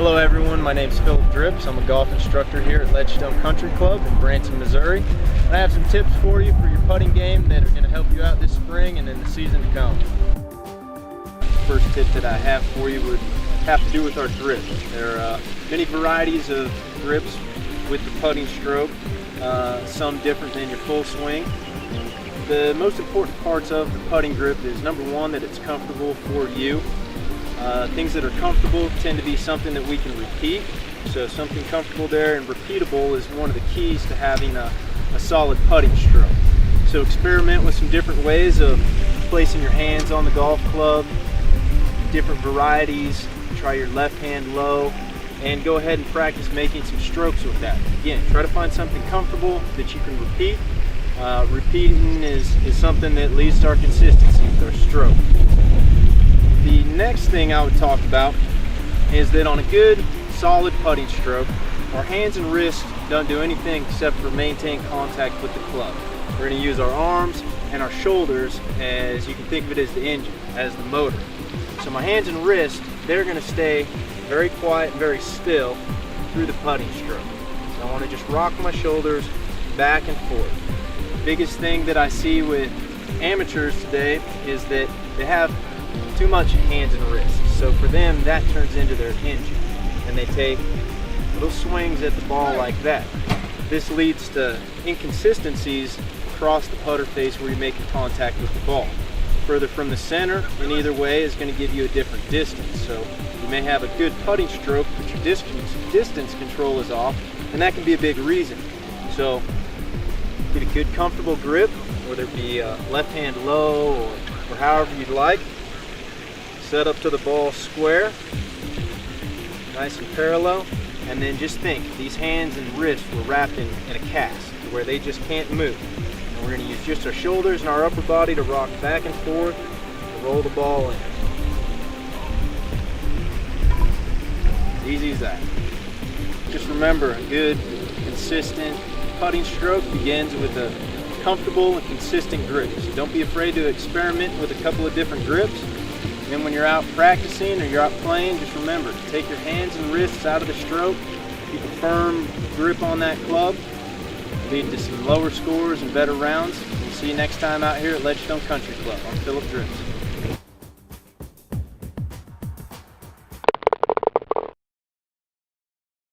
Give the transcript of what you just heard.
Hello everyone, my name is Phillip Drips. I'm a golf instructor here at LedgeStone Country Club in Branson, Missouri. And I have some tips for you for your putting game that are going to help you out this spring and in the season to come. First tip that I have for you would have to do with our grip. There are many varieties of grips with the putting stroke, some different than your full swing. The most important parts of the putting grip is number one, that it's comfortable for you. Things that are comfortable tend to be something that we can repeat. So something comfortable there and repeatable is one of the keys to having a solid putting stroke. So experiment with some different ways of placing your hands on the golf club, different varieties. Try your left hand low and go ahead and practice making some strokes with that. Again, try to find something comfortable that you can repeat. Repeating is something that leads to our consistency with our stroke. The next thing I would talk about is that on a good, solid putting stroke, our hands and wrists don't do anything except for maintain contact with the club. We're going to use our arms and our shoulders as, you can think of it as the engine, as the motor. So my hands and wrists, they're going to stay very quiet and very still through the putting stroke. So I want to just rock my shoulders back and forth. The biggest thing that I see with amateurs today is that they have too much hands and wrists. So for them, that turns into their engine, and they take little swings at the ball like that. This leads to inconsistencies across the putter face where you're making contact with the ball. Further from the center in either way is going to give you a different distance. So you may have a good putting stroke, but your distance control is off, and that can be a big reason. So get a good comfortable grip, whether it be left hand low or however you'd like. Set up to the ball square, nice and parallel, and then just think, these hands and wrists were wrapped in a cast where they just can't move. And we're going to use just our shoulders and our upper body to rock back and forth and roll the ball in. Easy as that. Just remember, a good, consistent putting stroke begins with a comfortable and consistent grip. So don't be afraid to experiment with a couple of different grips. Then when you're out practicing or you're out playing, just remember to take your hands and wrists out of the stroke, keep a firm grip on that club, lead to some lower scores and better rounds. We'll see you next time out here at LedgeStone Country Club. I'm Phillip Drips.